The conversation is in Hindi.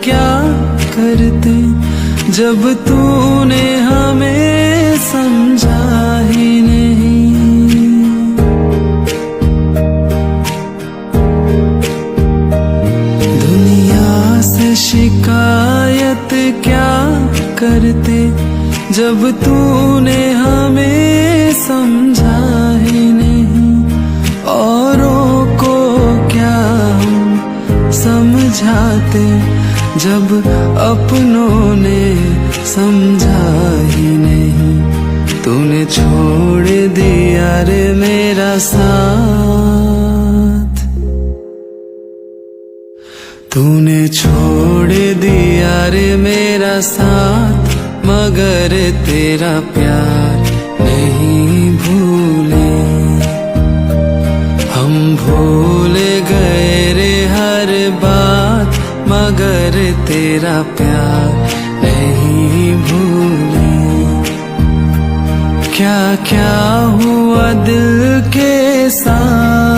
क्या करते जब तूने हमें समझा ही नहीं। दुनिया से शिकायत क्या करते जब तूने हमें समझा ही नहीं। औरों को क्या हम समझाते जब अपनों ने समझा ही नहीं। तूने छोड़ दिया रे मेरा साथ, तूने छोड़ दिया रे मेरा साथ, मगर तेरा प्यार नहीं भूले। हम भूल गए रे हर बात, मगर तेरा प्यार नहीं भूले। क्या क्या हुआ दिल के साथ,